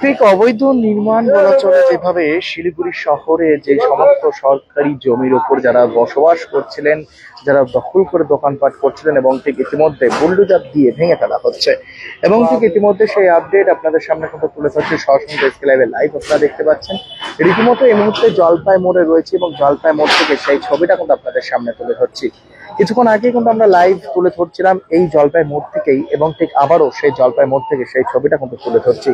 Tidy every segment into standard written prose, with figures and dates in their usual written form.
ঠিক অবৈধ নির্মাণ বলা চলে যেভাবে শিলিগুড়ি শহরে যে সমস্ত সরকারি জমির উপর যারা বসবাস করছিলেন, যারা দখল করে দোকানপাট করছিলেন এবং ঠিক ইতিমধ্যে বুলডোজার দিয়ে ভেঙে ফেলা হচ্ছে এবং ঠিক ইতিমধ্যে সেই আপডেট আপনাদের সামনে কিন্তু তুলে ধরছে সরাসরি ডেস্ক লাইভে লাইভ আপনারা দেখতে পাচ্ছেন। রীতিমতো এই মুহূর্তে জলপাই মোড়ে রয়েছে এবং জলপাই মোড় থেকে সেই ছবিটা কিন্তু আপনাদের সামনে তুলে ধরছি। কিছুক্ষণ আগে কিন্তু আমরা লাইভ তুলে ধরছিলাম এই জলপাই মোড় থেকেই এবং ঠিক আবারও সেই জলপাই মোড় থেকে সেই ছবিটা কিন্তু তুলে ধরছি।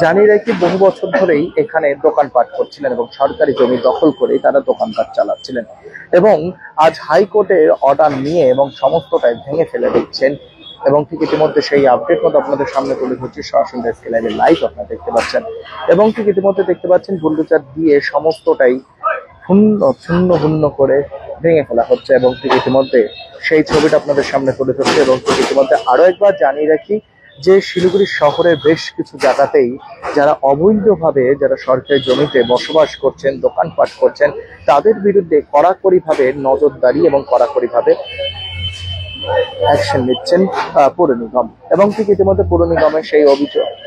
জানিয়ে রাখি বহু বছর ধরেই এখানে দোকানপাট করছিলেন এবং সরকারি জমি দখল করে তারা দোকানপাট চালাচ্ছিলেন এবং আজ হাইকোর্টের অর্ডার নিয়ে এবং সমস্তটাই ভেঙে ফেলে দিচ্ছেন এবং ঠিক ইতিমধ্যে সেই আপডেট মতো আপনাদের সামনে তুলে ধরছি সরাসরি ডেস্ক লাইভে লাইভ আপনারা দেখতে পাচ্ছেন এবং ঠিক ইতিমধ্যে দেখতে পাচ্ছেন বুলডোজার দিয়ে সমস্তটাই ছিন্ন করে ভেঙে ফেলা হচ্ছে এবং ঠিক ইতিমধ্যে সেই ছবিটা আপনাদের সামনে তুলে ধরছে এবং ঠিক ইতিমধ্যে আরো একবার জানিয়ে রাখি যে শিলিগুড়ি শহরের বেশ কিছু জায়গাতেই যারা অবৈধভাবে যারা সরকারি জমিতে বসবাস করছেন, দোকানপাট করছেন, তাদের বিরুদ্ধে কড়াকড়িভাবে নজরদারি এবং কড়াকড়িভাবে অ্যাকশন নিচ্ছেন পৌর নিগম এবং ঠিক ইতিমধ্যে পৌর নিগমের সেই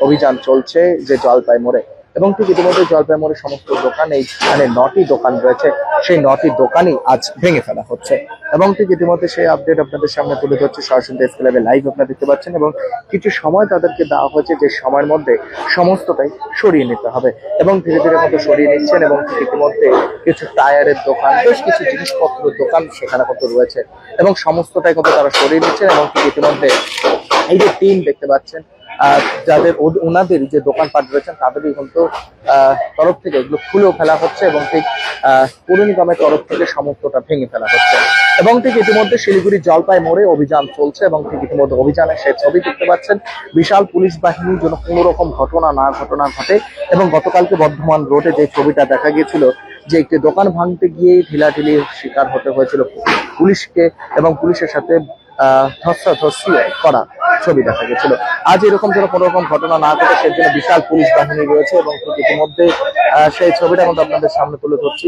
অভিযান চলছে যে জলপাই মোড়ে এবং ঠিক ইতিমধ্যে জলপাই মোড়ের সমস্ত দোকান, এইখানে 9টি দোকান রয়েছে, সেই 9টি দোকানই আজ ভেঙে ফেলা হচ্ছে এবং ঠিক ইতিমধ্যে সেই আপডেট আপনাদের সামনে তুলে ধরছে সরাসরি ডেস্ক লাইভে লাইভ আপনারা দেখতে পাচ্ছেন এবং কিছু সময় তাদেরকে দেওয়া হয়েছে যে সময়ের মধ্যে সমস্তটাই সরিয়ে নিতে হবে এবং ধীরে ধীরে মতো সরিয়ে নিচ্ছেন এবং ইতিমধ্যে কিছু টায়ারের দোকান, বেশ কিছু জিনিসপত্র দোকান সেখানে কত রয়েছে এবং সমস্তটাই কত তারা সরিয়ে নিচ্ছেন এবং ঠিক ইতিমধ্যে এই যে টিম দেখতে পাচ্ছেন যাদের ওনাদের যে দোকানপাট রয়েছেন তাদেরই কিন্তু তরফ থেকে এগুলো খুলেও ফেলা হচ্ছে এবং ঠিক পৌর নিগমের তরফ থেকে সমস্তটা ভেঙে ফেলা হচ্ছে এবং ঠিক ইতিমধ্যে শিলিগুড়ি জলপাই মোড়ে অভিযান চলছে এবং ঠিক ইতিমধ্যে অভিযানের সেই ছবি দেখতে পাচ্ছেন। বিশাল পুলিশ বাহিনীর জন্য কোনো রকম ঘটনা ঘটে এবং গতকালকে বর্ধমান রোডে যে ছবিটা দেখা গিয়েছিল যে একটি দোকান ভাঙতে গিয়ে ঢিলাঢিলির শিকার হতে হয়েছিল পুলিশকে এবং পুলিশের সাথে ধস্তাধস্তি করা ছবি দেখা গেছিল। আজ এরকম যেন কোনো রকম ঘটনা না ঘটে সেই জন্য বিশাল পুলিশ বাহিনী রয়েছে এবং ইতিমধ্যে সেই ছবিটা কিন্তু আপনাদের সামনে তুলে ধরছি।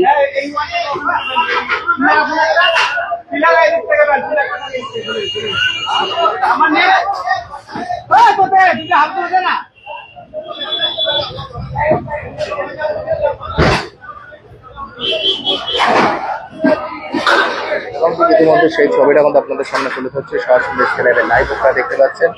এবং ইতিমধ্যে সেই ছবিটা কিন্তু আপনাদের সামনে তুলে ধরছে সরাসরি ডেস্ক লাইভে লাইভ আপনারা দেখতে পাচ্ছেন।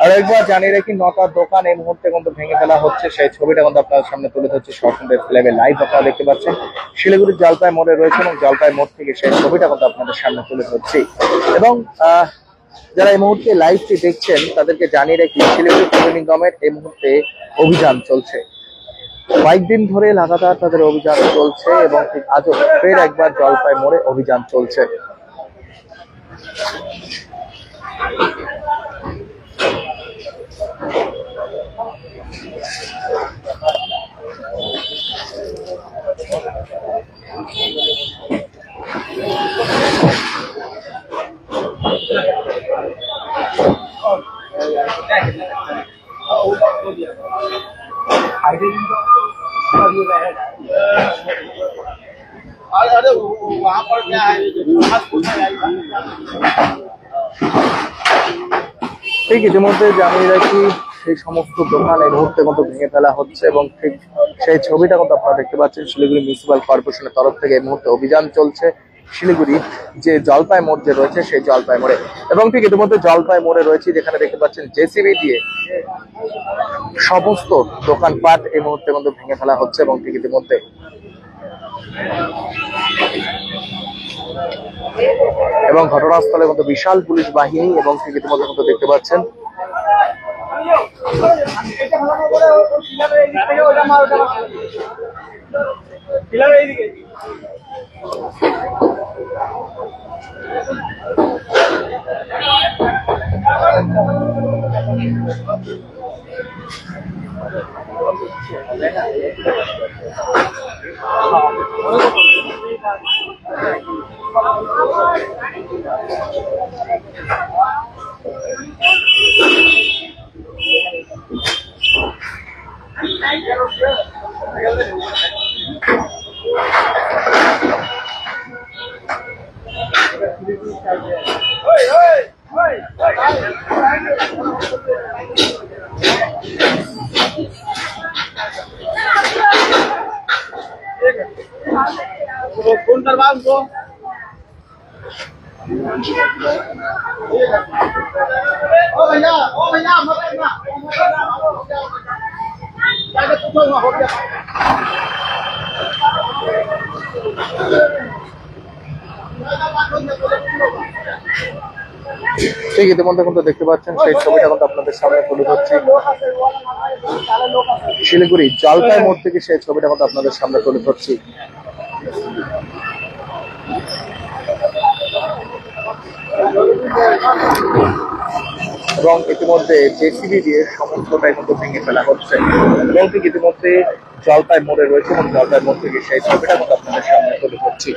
আর একবার জানিয়ে রাখি 9টা দোকান এই মুহূর্তে কিন্তু ভেঙে ফেলা হচ্ছে, সেই ছবিটা কিন্তু আপনাদের সামনে তুলে ধরছে সরাসরি ডেস্ক লাইভে লাইভ আপনারা দেখতে পাচ্ছেন। শিলিগুড়ির জলপাই মোড়ে রয়েছে এবং জলপাই মোড় থেকে সেই ছবিটা কিন্তু আপনাদের সামনে তুলে ধরছি এবং যারা এই মুহূর্তে লাইভটি দেখছেন তাদেরকে জানিয়ে রাখি শিলিগুড়ি পৌর নিগমের এই মুহূর্তে অভিযান চলছে। কয়েকদিন ধরে লাগাতার তাদের অভিযান চলছে এবং ঠিক আজও ফের একবার জলপাই মোড়ে অভিযান চলছে। अरे वहाँ पर क्या है ঠিক ইতিমধ্যে জানিয়ে রাখি সেই সমস্ত দোকান এই মুহূর্তে মতো ভেঙে ফেলা হচ্ছে এবং ঠিক সেই ছবিটা কিন্তু আপনারা দেখতে পাচ্ছেন। শিলিগুড়ি মিউনিসিপাল কর্পোরেশনের তরফ থেকে এই মুহূর্তে অভিযান চলছে শিলিগুড়ি যে জলপাই মোড় যে রয়েছে সেই জলপাই মোড়ে এবং ঠিক ইতিমধ্যে জলপাই মোড়ে রয়েছে যেখানে দেখতে পাচ্ছেন জেসিবি দিয়ে সমস্ত দোকানপাট এই মুহূর্তে কিন্তু ভেঙে ফেলা হচ্ছে এবং ঠিক ইতিমধ্যে এবং ঘটনাস্থলে কিন্তু বিশাল পুলিশ বাহিনী এবং ঠিক ইতিমধ্যে কিন্তু দেখতে পাচ্ছেন अंदर बांध दो ओ भैया मत करना क्या तुम हो गया ঠিক ইতিমধ্যে কিন্তু দেখতে পাচ্ছেন সেই ছবিটা কিন্তু আপনাদের সামনে তুলে ধরছি শিলিগুড়ি জলপাই মোড় থেকে সেই ছবিটা কিন্তু আপনাদের সামনে তুলে ধরছি। এবং ইতিমধ্যে জেসিবি দিয়ে সমস্তটাই কিন্তু ভেঙে ফেলা হচ্ছে এবং ঠিক ইতিমধ্যে জলপাই মোড়ে রয়েছে এবং জলপাই মোড় থেকে সেই ছবিটা কিন্তু আপনাদের সামনে তুলে ধরছি।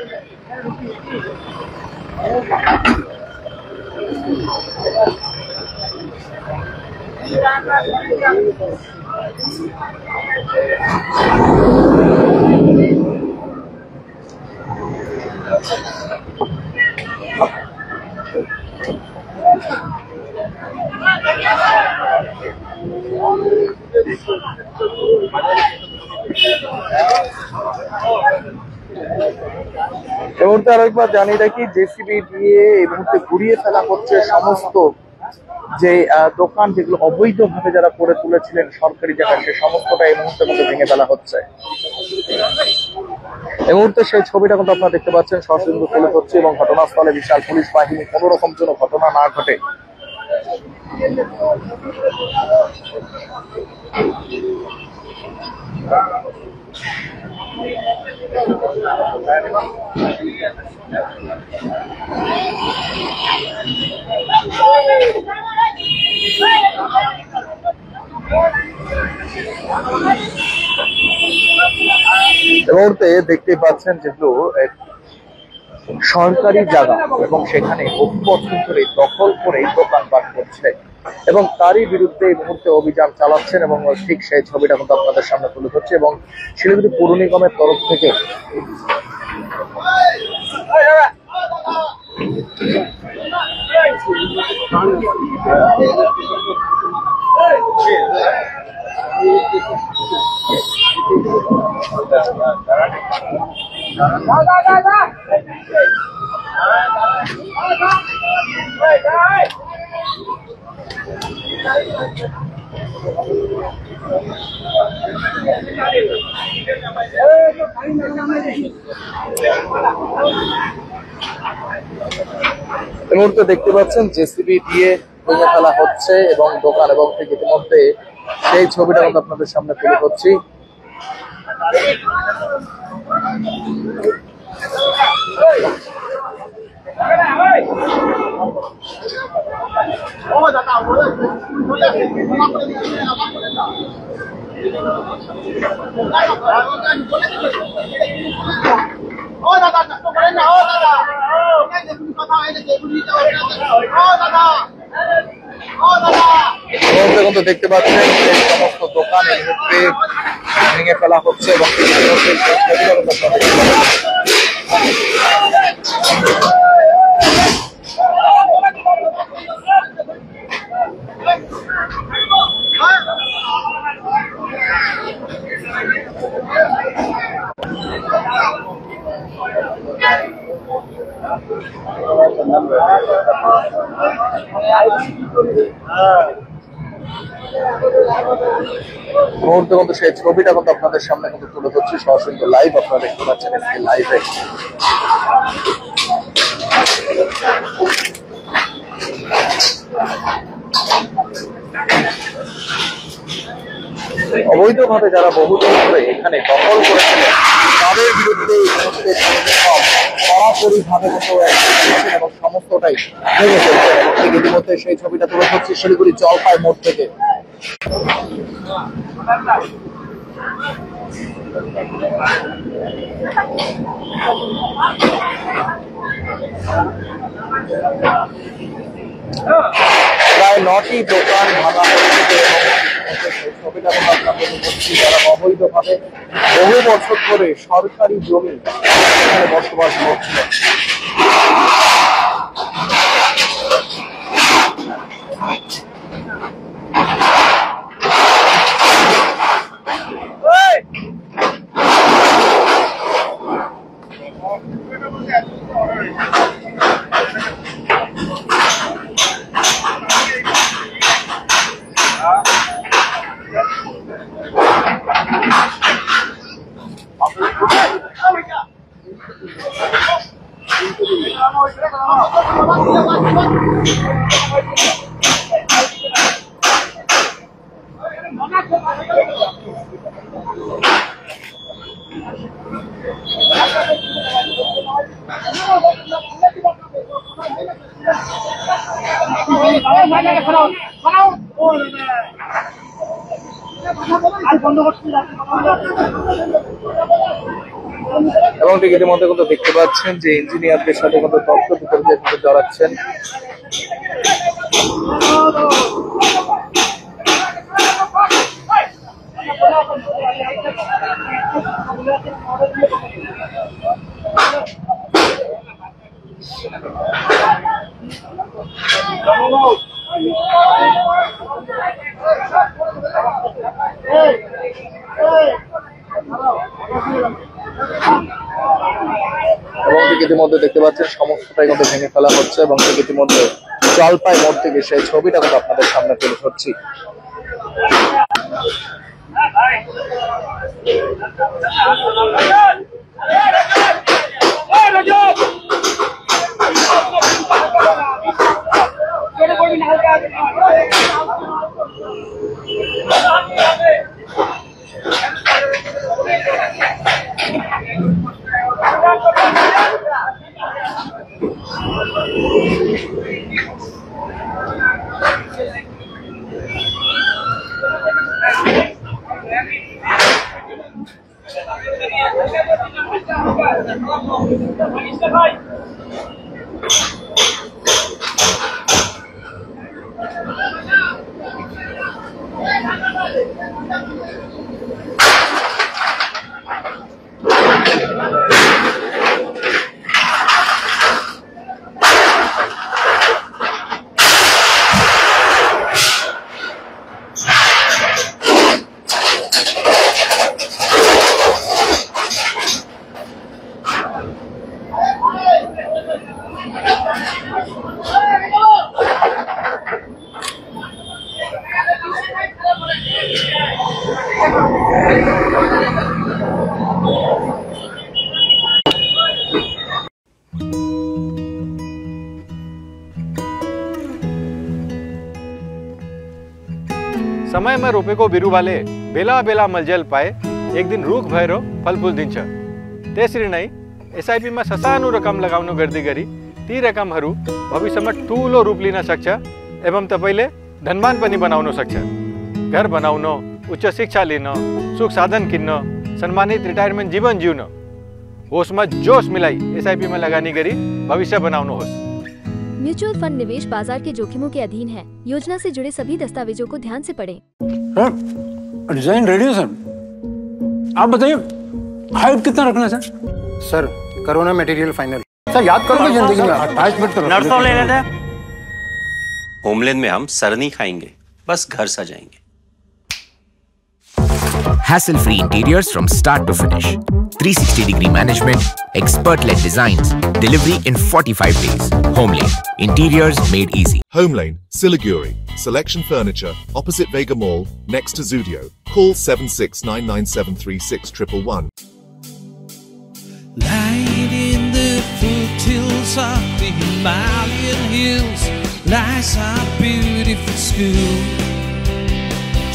এই মুহূর্তে আরেকবার জানিয়ে রাখি জেসিবি দিয়ে এই মুহূর্তে ঘুরিয়ে ফেলা হচ্ছে সমস্ত যে দোকান যেগুলো অবৈধভাবে যারা করে তুলেছিলেন সরকারি জায়গায় সে সমস্তটা এই মুহূর্তে মধ্যে ভেঙে ফেলা হচ্ছে। এই মুহূর্তে সেই ছবিটা কিন্তু আপনারা দেখতে পাচ্ছেন সরাসরি তুলে ধরছে এবং ঘটনাস্থলে বিশাল পুলিশ বাহিনী কোন রকম যেন ঘটনা না ঘটে এই মুহূর্তে দেখতে পাচ্ছেন যেগুলো সরকারি জায়গা এবং সেখানে বহু বছর ধরে দখল করে দোকানপাট করছে এবং তারই বিরুদ্ধে এই মুহূর্তে অভিযান চালাচ্ছেন এবং ঠিক সেই ছবিটা কিন্তু আপনাদের সামনে তুলে ধরছে এবং শিলিগুড়ি পৌর নিগমের তরফ থেকে এই মুহূর্তে দেখতে পাচ্ছেন জেসিবি দিয়ে ভেঙে ফেলা হচ্ছে এবং দোকান এবং ঠিক ইতিমধ্যে সেই ছবিটা কিন্তু আপনাদের সামনে তুলে ধরছি। কিন্তু দেখতে পাচ্ছেন এই সমস্ত দোকান এই মুহূর্তে ভেঙে ফেলা হচ্ছে এবং মুহূর্তে কিন্তু সেই ছবিটা কিন্তু আপনাদের সামনে কিন্তু তুলে ধরছি সরাসরি লাইভ আপনারা দেখতে পাচ্ছেন আজকে লাইভে। অবৈধভাবে যারা বহুদিন ধরে এখানে দখল করেছিলেন তাদের বিরুদ্ধে সরাসরি ভাবে এবং সমস্তটাই ভেঙে ফেলছেন এবং ঠিক ইতিমধ্যে সেই ছবিটা তুলে ধরছি শিলিগুড়ি জলপাই মোড় থেকে। প্রায় 9টি দোকান ভাঙা হয়েছে এবং ছবিটা যারা অবৈধভাবে বহু বছর ধরে সরকারি জমি এখানে বসবাস করছিলেন। এবং ঠিক ইতিমধ্যে কিন্তু দেখতে পাচ্ছেন যে ইঞ্জিনিয়ারদের সাথে কিন্তু তথ্য বিতর্কে কিন্তু জড়াচ্ছেন। এবং ঠিক ইতিমধ্যে দেখতে পাচ্ছেন সমস্তটাই কিন্তু ভেঙে ফেলা হচ্ছে এবং ঠিক ইতিমধ্যে জলপাই মোড় থেকে সেই ছবিটা কিন্তু আপনাদের সামনে তুলে ধরছি। समय में रोपेको बिरुवाले बेला बेला मलजल पाए एक दिन रुख भएर फलफुल दिन्छ। त्यसरी नै एसआईपीमा ससानो रकम लगाउनु गर्दै गरी ती रकमहरू भविष्यमा ठूलो रूप लिन सक्छ एवं तपाईले धनवान पनि बनाउन सक्छ। घर बनाउन, उच्च शिक्षा लिन, सुख साधन किन्न, सम्मानित रिटायरमेन्ट जीवन जिउन होसमा जोश मिलाई एसआईपीमा लगानी गरी भविष्य बनाउनुहोस्। म्यूचुअल फंड निवेश बाजार के जोखिमों के अधीन है। योजना से जुड़े सभी दस्तावेजों को ध्यान से पढ़ें। डिजाइन रेडी है सर। आप बताइए हाइट कितना रखना है sir? Corona material final. Sir याद करोगे जिंदगी में 28 मिनट तो नर्सों ले लेते हैं। होमलैंड में हम सर नहीं खाएंगे, बस घर सजाएंगे। Hassle-free interiors from start to finish. 360-degree management, expert-led designs, delivery in 45 days. Homelane, interiors made easy. Homelane, Siliguri, Selection Furniture, opposite Vega Mall, next to Zudio. Call 7699736111. Lying in the foothills of the Himalayan hills lies our beautiful school,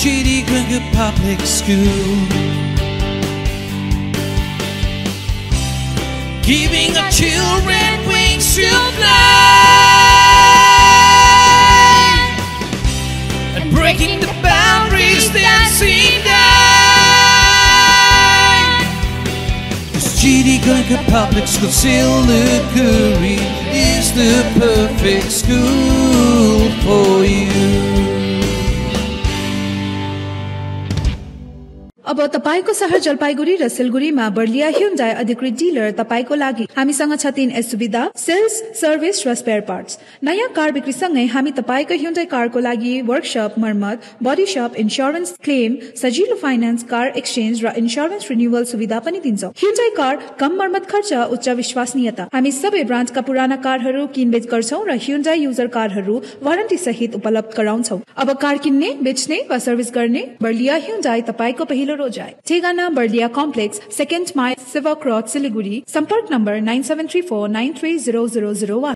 G.D. Gringa Public School, giving our children wings to fly and breaking the boundaries that seem die. This G.D. Gringa Public School, Siliguri is the perfect school for you. अब तपाईको शहर जलपाइगुडी र सिलगुडीमा Barlia Hyundai अधिकृत dealer तपाईको लागि हामीसँग छ 3 सुविधा: sales, service र spare parts. नयाँ कार बिक्रीसँगै हामी तपाईको ह्युन्डाई कारको लागि वर्कशप, मर्मत, बडी शप, इन्स्योरेन्स क्लेम, सजिलो फाइनान्स, कार एक्सचेन्ज र इन्स्योरेन्स रिन्युअल सुविधा पनि दिन्छौं। ह्युन्डाई कार कम मर्मत खर्च, उच्च विश्वसनीयता। हामी सबै ब्रान्डका पुराना कारहरू किनबेच गर्छौं र ह्युन्डाई युजर कारहरू वारन्टी सहित उपलब्ध गराउँछौं। अब कार किन्ने, बेच्ने वा सर्भिस गर्ने बर्लिया ह्युन्डाई तपाईको पहिलो रोजाइ। ठेगाना बर्लिया कम्प्लेक्स, 2nd माइल, सेवा क्रॉस, सिलिगुडी। संपर्क नम्बर 9734930001।